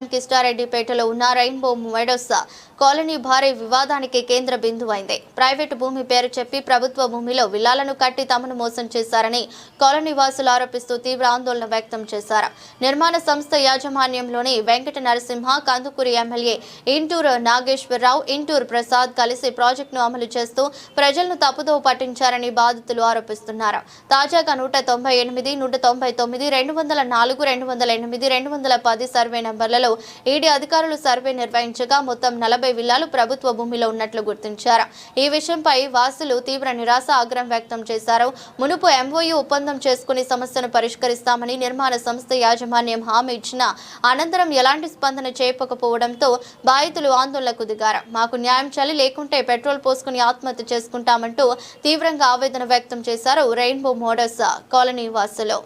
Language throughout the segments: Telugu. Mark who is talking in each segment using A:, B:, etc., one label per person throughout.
A: కిష్టారెడ్డిపేటలో ఉన్న రెయిన్బో మెడోస్ కాలనీ భారీ వివాదానికి కేంద్ర బిందువైంది. ప్రైవేటు భూమి పేరు చెప్పి ప్రభుత్వ భూమిలో విల్లాలను కట్టి తమను మోసం చేశారని కాలనీ వాసులు ఆరోపిస్తూ తీవ్ర ఆందోళన వ్యక్తం చేశారు. నిర్మాణ సంస్థ యాజమాన్యంలోని వెంకట నరసింహ, కందుకూరి ఎమ్మెల్యే ఇంటూరు నాగేశ్వరరావు, ఇంటూరు ప్రసాద్ కలిసి ప్రాజెక్టును అమలు చేస్తూ ప్రజలను తప్పుదోవ పట్టించారని బాధితులు ఆరోపిస్తున్నారు. తాజాగా 198, 199, 204, 208, 210 సర్వే నంబర్లలో ఈడీ అధికారులు సర్వే నిర్వహించగా మొత్తం 40 విల్లాలు ప్రభుత్వ భూమిలో ఉన్నట్లు గుర్తించారు. ఈ విషయంపై వాసులు తీవ్ర నిరాశ, ఆగ్రహం వ్యక్తం చేశారు. మునుపు ఎంఓయూ ఒప్పందం చేసుకుని సమస్యను పరిష్కరిస్తామని నిర్మాణ సంస్థ యాజమాన్యం హామీ ఇచ్చిన అనంతరం ఎలాంటి స్పందన చేయకపోవడంతో బాధితులు ఆందోళనకు దిగారు. మాకు న్యాయం చేయాలి, లేకుంటే పెట్రోల్ పోసుకుని ఆత్మహత్య చేసుకుంటామంటూ తీవ్రంగా ఆవేదన వ్యక్తం చేశారు రెయిన్బో మోడల్స్ కాలనీ వాసులు.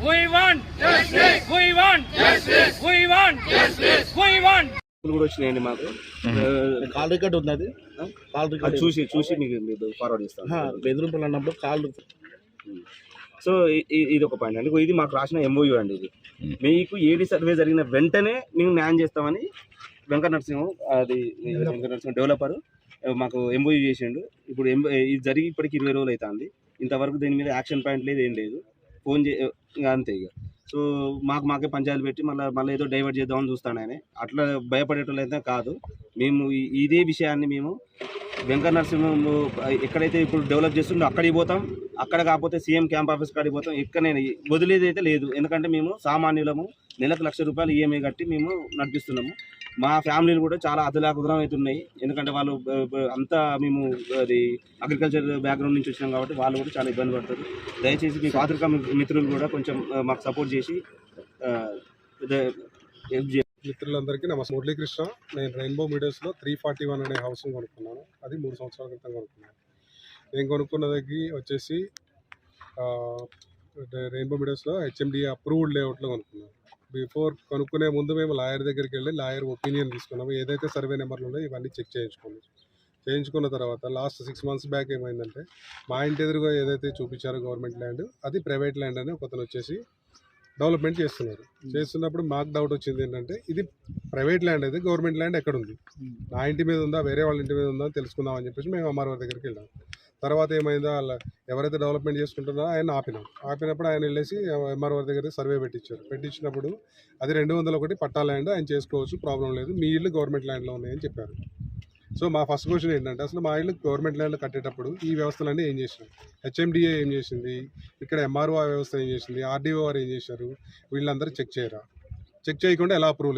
B: We want justice. We want justice. We want justice. We want.
C: కూడా వచ్చినాయండి మాకు.
D: కాల్ రికార్డ్ ఉంది, అది కాల్ రికార్డ్
C: చూసి మీకు ఫార్వర్డ్ చేస్తాను.
D: బెదిరింపులు అన్నప్పుడు కాల్.
C: సో ఇది ఒక పాయింట్ అండి. ఇది మాకు రాసిన ఎంఓయూ అండి. ఇది మీకు ఏడీ సర్వే జరిగిన వెంటనే మేము న్యాయం చేస్తామని వెంకట నరసింహ డెవలపర్ మాకు ఎంఓయూ చేసిండు. ఇప్పుడు ఇది జరిగి ఇప్పటికి 20 రోజులు అవుతుంది. ఇంతవరకు దీని మీద యాక్షన్ పాయింట్ లేదు, ఏం లేదు. ఫోన్ ఇంకా అంతే. ఇక సో మాకే పంచాయతీలు పెట్టి మళ్ళీ ఏదో డైవర్ట్ చేద్దామని చూస్తాను ఆయన. అట్లా భయపడేటోళ్ళు అయితే కాదు. మేము ఇదే విషయాన్ని మేము వెంకట నరసింహం ఎక్కడైతే ఇప్పుడు డెవలప్ చేస్తుండో అక్కడికి పోతాం. అక్కడ కాకపోతే సీఎం క్యాంప్ ఆఫీస్ కాడికి పోతాం. ఎక్కడైనా వదిలేది అయితే లేదు. ఎందుకంటే మేము సామాన్యులము, నెలకు ₹1,00,000 ఈఎంఐ కట్టి మేము నడిపిస్తున్నాము. మా ఫ్యామిలీలు కూడా చాలా అతలాకుతలం అవుతున్నాయి. ఎందుకంటే వాళ్ళు అంతా మేము అది అగ్రికల్చర్ బ్యాక్గ్రౌండ్ నుంచి వచ్చినాం కాబట్టి వాళ్ళు కూడా చాలా ఇబ్బంది పడతారు. దయచేసి మీ పాత్రికా మిత్రులు కూడా కొంచెం మాకు సపోర్ట్ చేసి
E: మిత్రులందరికీ నమస్తే. మురళీకృష్ణ. నేను రెయిన్బో మీడియాస్లో 341 అనే హౌస్ కొనుక్కున్నాను. అది 3 సంవత్సరాల క్రితం కొనుక్కున్నాను. నేను కొనుక్కున్నది వచ్చేసి రెయిన్బో మీడియాస్లో హెచ్ఎండి అప్రూవ్డ్ లేఅవుట్లో కొనుక్కున్నాను. బిఫోర్ కొనుక్కునే ముందు మేము లాయర్ దగ్గరికి వెళ్ళి లాయర్ ఒపీనియన్ తీసుకున్నాము. ఏదైతే సర్వే నెంబర్లు ఉన్నాయో ఇవన్నీ చెక్ చేయించుకున్న తర్వాత లాస్ట్ 6 months బ్యాక్ ఏమైందంటే, మా ఇంటి ఎదురుగా ఏదైతే చూపించారో గవర్నమెంట్ ల్యాండ్, అది ప్రైవేట్ ల్యాండ్ అని ఒకతను వచ్చేసి డెవలప్మెంట్ చేస్తున్నప్పుడు మాకు డౌట్ వచ్చింది ఏంటంటే, ఇది ప్రైవేట్ ల్యాండ్ అయితే గవర్నమెంట్ ల్యాండ్ ఎక్కడుంది, నా ఇంటి మీద ఉందా వేరే వాళ్ళ ఇంటి మీద ఉందా అని తెలుసుకుందాం అని చెప్పేసి మేము ఎంఆర్ఓ దగ్గరికి వెళ్ళాం. తర్వాత ఏమైందో వాళ్ళ ఎవరైతే డెవలప్మెంట్ చేసుకుంటున్నారో ఆయన ఆపినప్పుడు ఆయన వెళ్ళేసి ఎంఆర్ఓ దగ్గర సర్వే పెట్టించినప్పుడు అది 201 పట్టా ల్యాండ్, ఆయన చేసుకోవచ్చు, ప్రాబ్లం లేదు, మీ ఇల్లు గవర్నమెంట్ ల్యాండ్లో ఉన్నాయని చెప్పారు. సో మా ఫస్ట్ క్వశ్చన్ ఏంటంటే, అసలు మా ఇల్లు గవర్నమెంట్ ల్యాండ్లో కట్టేటప్పుడు ఈ వ్యవస్థలన్నీ ఏం చేసినాం? హెచ్ఎండిఏ ఏం చేసింది? ఇక్కడ ఎంఆర్ఓ వ్యవస్థ ఏం చేసింది? ఆర్డీఓ వారు ఏం చేశారు? వీళ్ళందరూ చెక్ చేయకుండా ఎలా అప్రూవల్ ఇచ్చారు?